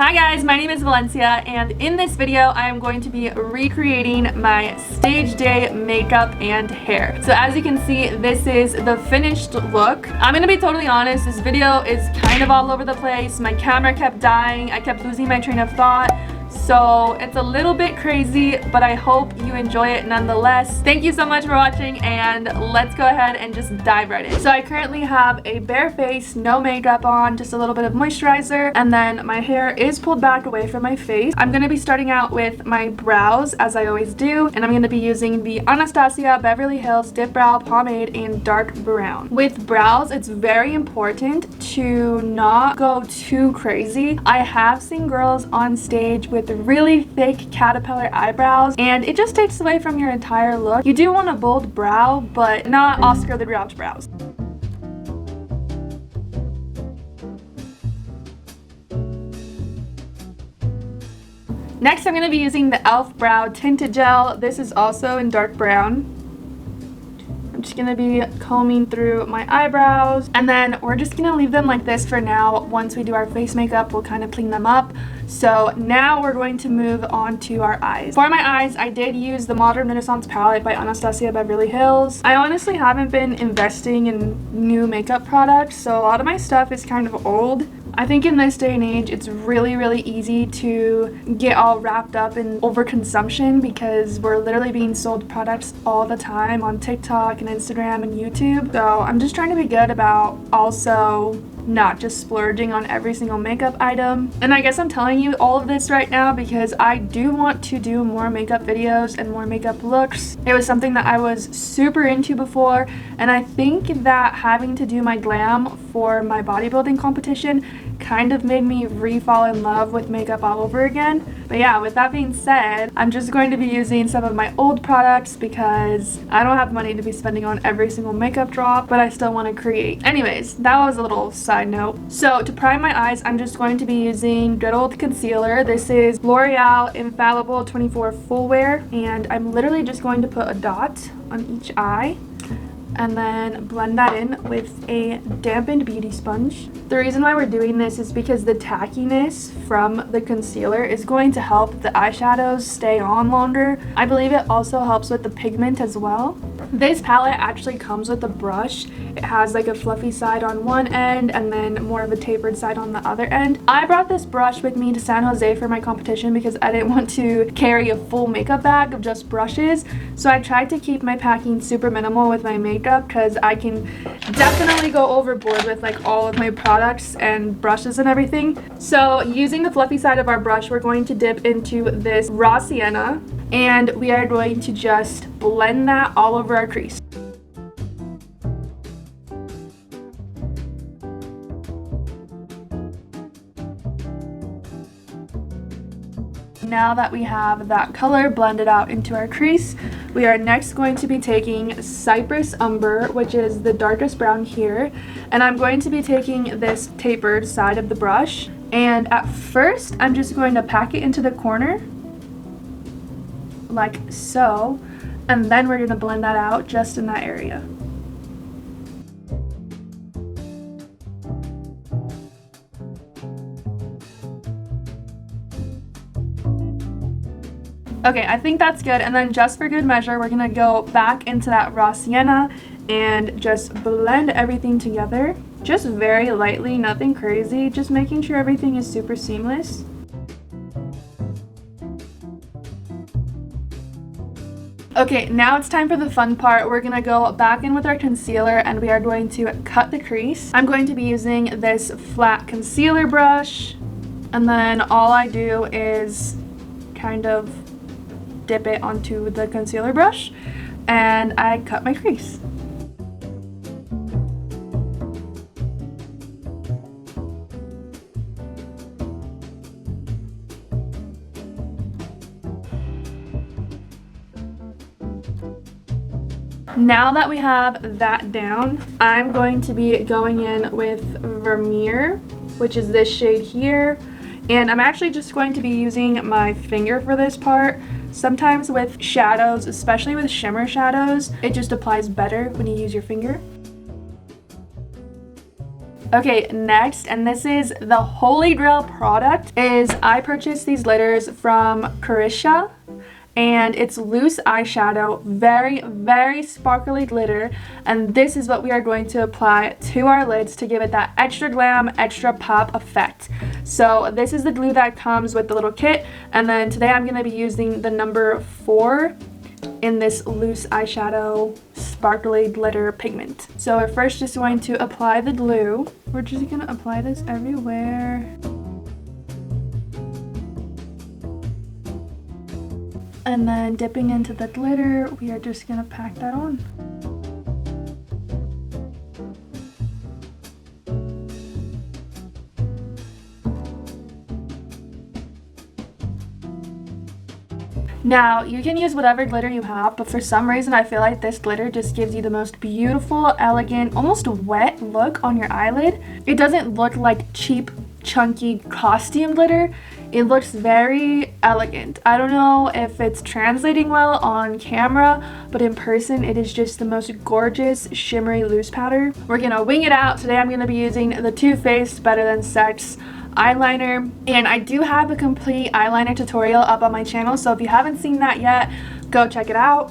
Hi guys, my name is Valencia, and in this video I am going to be recreating my stage day makeup and hair. So as you can see, this is the finished look. I'm gonna be totally honest, this video is kind of all over the place. My camera kept dying, I kept losing my train of thought. So it's a little bit crazy, but I hope you enjoy it nonetheless. Thank you so much for watching, and let's go ahead and just dive right in. So I currently have a bare face, no makeup on, just a little bit of moisturizer, and then my hair is pulled back away from my face. I'm gonna be starting out with my brows, as I always do, and I'm gonna be using the Anastasia Beverly Hills Dip Brow Pomade in dark brown. With brows, it's very important to not go too crazy. I have seen girls on stage with really thick caterpillar eyebrows, and it just takes away from your entire look. You do want a bold brow, but not Oscar the Grouch brows. Next, I'm going to be using the e.l.f. Brow Tinted Gel. This is also in dark brown. I'm just going to be combing through my eyebrows, and then we're just going to leave them like this for now. Once we do our face makeup, we'll kind of clean them up. So now we're going to move on to our eyes. For my eyes, I did use the Modern Renaissance palette by Anastasia Beverly Hills. I honestly haven't been investing in new makeup products, so a lot of my stuff is kind of old. I think in this day and age, it's really easy to get all wrapped up in overconsumption because we're literally being sold products all the time on TikTok and Instagram and YouTube. So I'm just trying to be good about also not just splurging on every single makeup item. And I guess I'm telling you all of this right now because I do want to do more makeup videos and more makeup looks. It was something that I was super into before, and I think that having to do my glam for my bodybuilding competition kind of made me re-fall in love with makeup all over again. But yeah, with that being said, I'm just going to be using some of my old products because I don't have money to be spending on every single makeup drop, but I still want to create. Anyways, that was a little side note. So to prime my eyes, I'm just going to be using good old concealer. This is L'Oreal Infallible 24 Full Wear, and I'm literally just going to put a dot on each eye and then blend that in with a dampened beauty sponge. The reason why we're doing this is because the tackiness from the concealer is going to help the eyeshadows stay on longer. I believe it also helps with the pigment as well. This palette actually comes with a brush. It has like a fluffy side on one end and then more of a tapered side on the other end. I brought this brush with me to San Jose for my competition because I didn't want to carry a full makeup bag of just brushes. So I tried to keep my packing super minimal with my makeup because I can definitely go overboard with like all of my products and brushes and everything. So using the fluffy side of our brush, we're going to dip into this raw sienna, and we are going to just blend that all over our crease. Now that we have that color blended out into our crease, we are next going to be taking Cypress Umber, which is the darkest brown here, and I'm going to be taking this tapered side of the brush, and at first I'm just going to pack it into the corner like so, and then we're going to blend that out just in that area. Okay, I think that's good, and then just for good measure, we're gonna go back into that raw sienna and just blend everything together. Just very lightly, nothing crazy, just making sure everything is super seamless. Okay, now it's time for the fun part. We're gonna go back in with our concealer and we are going to cut the crease. I'm going to be using this flat concealer brush, and then all I do is kind of dip it onto the concealer brush and I cut my crease. Now that we have that down, I'm going to be going in with Vermeer, which is this shade here, and I'm actually just going to be using my finger for this part. Sometimes with shadows, especially with shimmer shadows, it just applies better when you use your finger. Okay, next, and this is the holy grail product, is I purchased these glitters from Carisha. And it's loose eyeshadow, very, very sparkly glitter, and this is what we are going to apply to our lids to give it that extra glam, extra pop effect. So this is the glue that comes with the little kit, and then today I'm going to be using the number 4 in this loose eyeshadow sparkly glitter pigment. So we're first just going to apply the glue. We're just going to apply this everywhere. And then dipping into the glitter, we are just gonna pack that on. Now, you can use whatever glitter you have, but for some reason I feel like this glitter just gives you the most beautiful, elegant, almost wet look on your eyelid. It doesn't look like cheap, chunky costume glitter. It looks very elegant. I don't know if it's translating well on camera, but in person it is just the most gorgeous shimmery loose powder. We're gonna wing it out. Today I'm gonna be using the Too Faced Better Than Sex eyeliner, and I do have a complete eyeliner tutorial up on my channel, so if you haven't seen that yet, go check it out.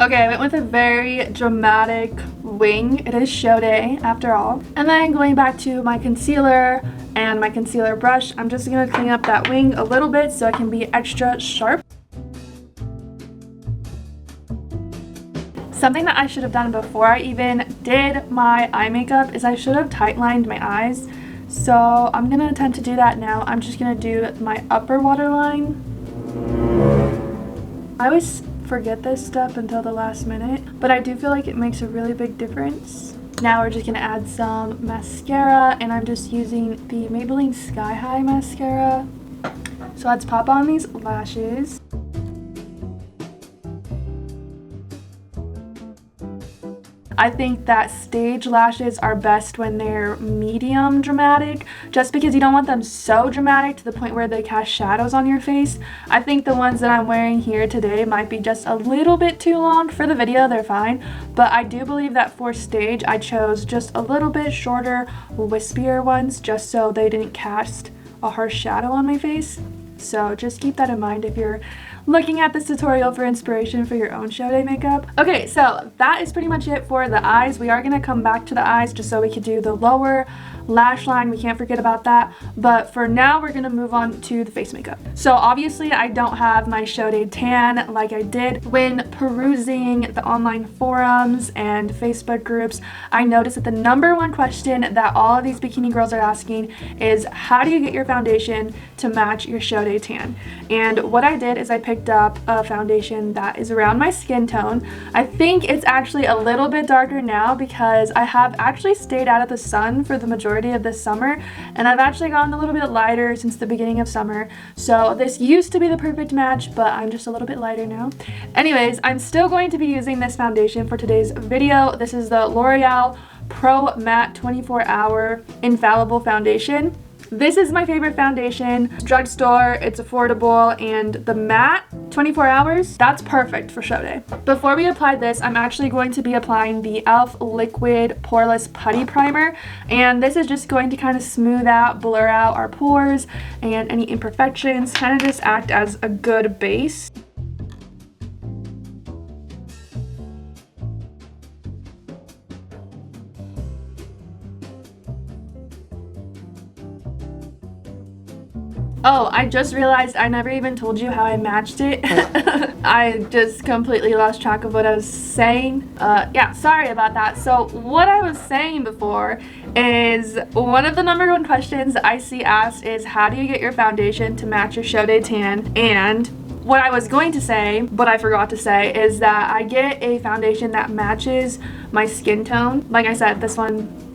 Okay, I went with a very dramatic wing. It is show day after all. And then going back to my concealer and my concealer brush, I'm just gonna clean up that wing a little bit so it can be extra sharp. Something that I should have done before I even did my eye makeup is I should have tight lined my eyes. So I'm gonna attempt to do that now. I'm just gonna do my upper waterline. I always forget this step until the last minute, but I do feel like it makes a really big difference. Now we're just gonna add some mascara, and I'm just using the Maybelline Sky High mascara. So let's pop on these lashes. I think that stage lashes are best when they're medium dramatic, just because you don't want them so dramatic to the point where they cast shadows on your face. I think the ones that I'm wearing here today might be just a little bit too long. For the video, they're fine, but I do believe that for stage, I chose just a little bit shorter, wispier ones, just so they didn't cast a harsh shadow on my face. So just keep that in mind if you're looking at this tutorial for inspiration for your own show day makeup. Okay, so that is pretty much it for the eyes. We are going to come back to the eyes just so we could do the lower lash line. We can't forget about that. But for now, we're going to move on to the face makeup. So obviously, I don't have my show day tan like I did when perusing the online forums and Facebook groups. I noticed that the #1 question that all of these bikini girls are asking is, how do you get your foundation to match your show day tan? And what I did is I picked up a foundation that is around my skin tone. I think it's actually a little bit darker now because I have actually stayed out of the sun for the majority of this summer, and I've actually gotten a little bit lighter since the beginning of summer. So this used to be the perfect match, but I'm just a little bit lighter now. Anyways, I'm still going to be using this foundation for today's video. This is the L'Oreal Pro Matte 24-Hour Infallible Foundation. This is my favorite foundation. Drugstore, it's affordable, and the matte 24 hours, that's perfect for show day. Before we apply this, I'm actually going to be applying the e.l.f. Liquid Poreless Putty Primer, and this is just going to kind of smooth out, blur out our pores and any imperfections, kind of just act as a good base. Oh, I just realized I never even told you how I matched it. I just completely lost track of what I was saying. Yeah, sorry about that. So what I was saying before is one of the #1 questions I see asked is, how do you get your foundation to match your show day tan? And what I was going to say, but I forgot to say, is that I get a foundation that matches my skin tone. Like I said, this one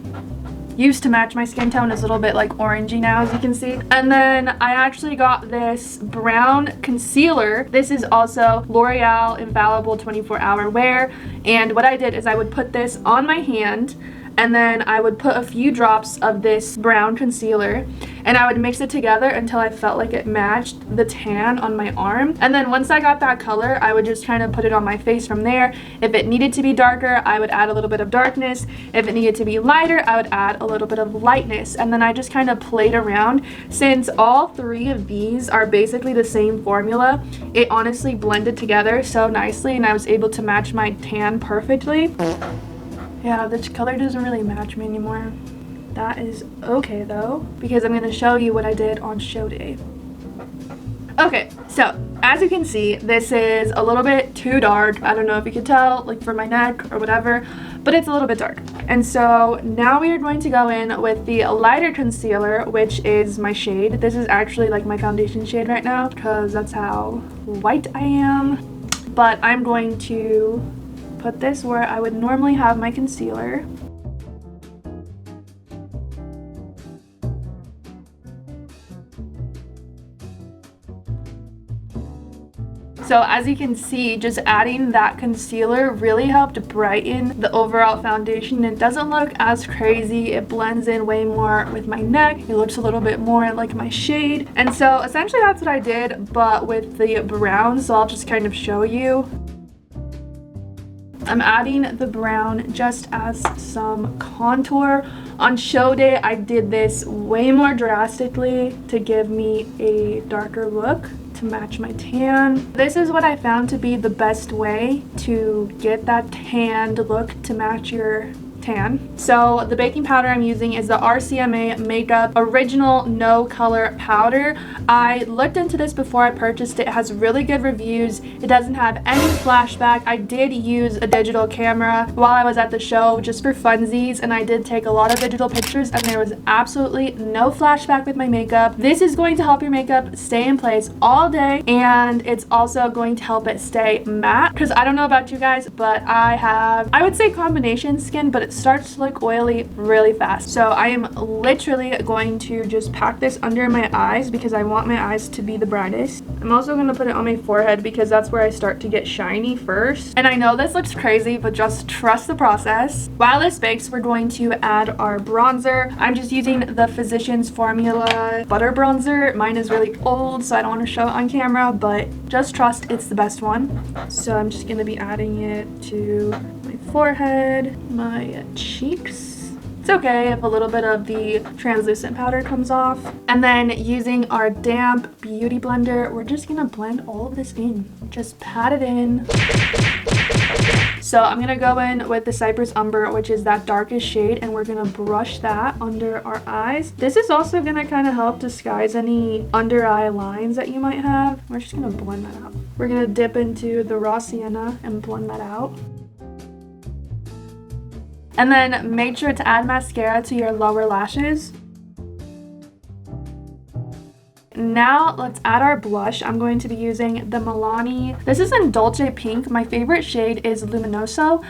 used to match my skin tone. Is a little bit like orangey now, as you can see. And then I actually got this brown concealer. This is also L'Oreal Infallible 24-Hour Wear, and what I did is I would put this on my hand, and then I would put a few drops of this brown concealer and I would mix it together until I felt like it matched the tan on my arm. And then once I got that color, I would just kind of put it on my face from there. If it needed to be darker, I would add a little bit of darkness. If it needed to be lighter, I would add a little bit of lightness. And then I just kind of played around. Since all three of these are basically the same formula, it honestly blended together so nicely and I was able to match my tan perfectly. Yeah, this color doesn't really match me anymore. That is okay though, because I'm going to show you what I did on show day. Okay, so as you can see, this is a little bit too dark. I don't know if you can tell, like for my neck or whatever, but it's a little bit dark. And so now we are going to go in with the lighter concealer, which is my shade. This is actually like my foundation shade right now because that's how white I am. But I'm going to put this where I would normally have my concealer. So as you can see, just adding that concealer really helped brighten the overall foundation. It doesn't look as crazy. It blends in way more with my neck. It looks a little bit more like my shade. And so essentially that's what I did, but with the brown. So I'll just kind of show you. I'm adding the brown just as some contour. On show day, I did this way more drastically to give me a darker look to match my tan. This is what I found to be the best way to get that tanned look to match your tan. So the baking powder I'm using is the RCMA Makeup Original No Color Powder. I looked into this before I purchased it. It has really good reviews. It doesn't have any flashback. I did use a digital camera while I was at the show just for funsies, and I did take a lot of digital pictures and there was absolutely no flashback with my makeup. This is going to help your makeup stay in place all day, and it's also going to help it stay matte, because I don't know about you guys, but I have, I would say combination skin, but it starts to look oily really fast. So I am literally going to just pack this under my eyes because I want my eyes to be the brightest. I'm also going to put it on my forehead because that's where I start to get shiny first. And I know this looks crazy, but just trust the process. While this bakes, we're going to add our bronzer. I'm just using the Physicians Formula Butter Bronzer. Mine is really old, so I don't want to show it on camera, but just trust it's the best one. So I'm just going to be adding it to my forehead, my cheeks. It's okay if a little bit of the translucent powder comes off. And then using our damp beauty blender, we're just gonna blend all of this in. Just pat it in. So I'm gonna go in with the Cypress Umber, which is that darkest shade, and we're gonna brush that under our eyes. This is also gonna kind of help disguise any under eye lines that you might have. We're just gonna blend that out. We're gonna dip into the raw sienna and blend that out. And then make sure to add mascara to your lower lashes. Now let's add our blush. I'm going to be using the Milani. This is in Dolce Pink. My favorite shade is Luminoso,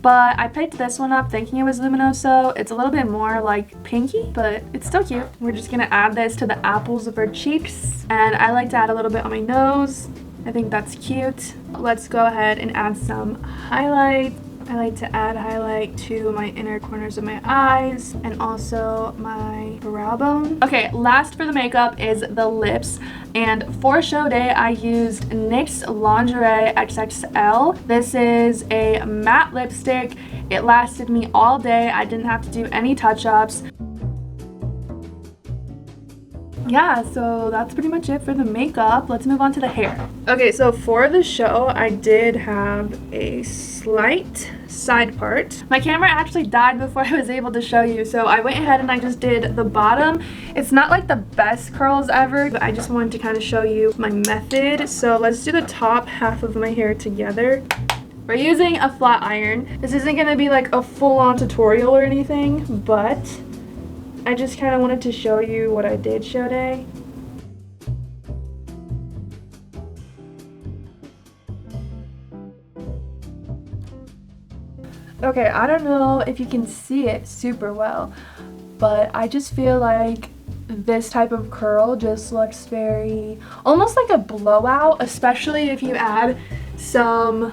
but I picked this one up thinking it was Luminoso. It's a little bit more like pinky, but it's still cute. We're just gonna add this to the apples of our cheeks. And I like to add a little bit on my nose. I think that's cute. Let's go ahead and add some highlight. I like to add highlight to my inner corners of my eyes and also my brow bone. Okay, last for the makeup is the lips. And for show day, I used NYX Lingerie XXL. This is a matte lipstick. It lasted me all day. I didn't have to do any touch-ups. Yeah, so that's pretty much it for the makeup. Let's move on to the hair. Okay, so for the show, I did have a slight side part. My camera actually died before I was able to show you, so I went ahead and I just did the bottom. It's not like the best curls ever, but I just wanted to kind of show you my method. So let's do the top half of my hair together. We're using a flat iron. This isn't gonna be like a full-on tutorial or anything, but I just kind of wanted to show you what I did show day. Okay, I don't know if you can see it super well, but I just feel like this type of curl just looks very, almost like a blowout, especially if you add some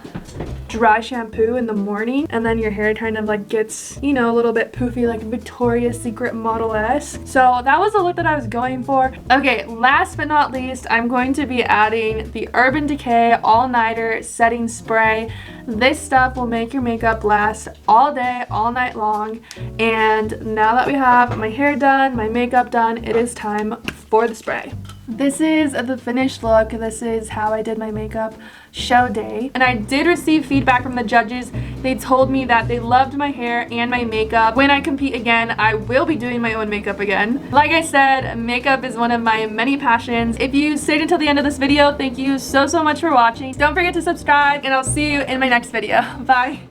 dry shampoo in the morning, and then your hair kind of like gets, you know, a little bit poofy like Victoria's Secret model-esque. So that was the look that I was going for. Okay, last but not least, I'm going to be adding the Urban Decay All-Nighter Setting Spray. This stuff will make your makeup last all day, all night long. And now that we have my hair done, my makeup done, it is time for the spray. This is the finished look. This is how I did my makeup show day. And I did receive feedback from the judges. They told me that they loved my hair and my makeup. When I compete again, I will be doing my own makeup again. Like I said, makeup is one of my many passions. If you stayed until the end of this video, thank you so much for watching. Don't forget to subscribe, and I'll see you in my next video. Bye.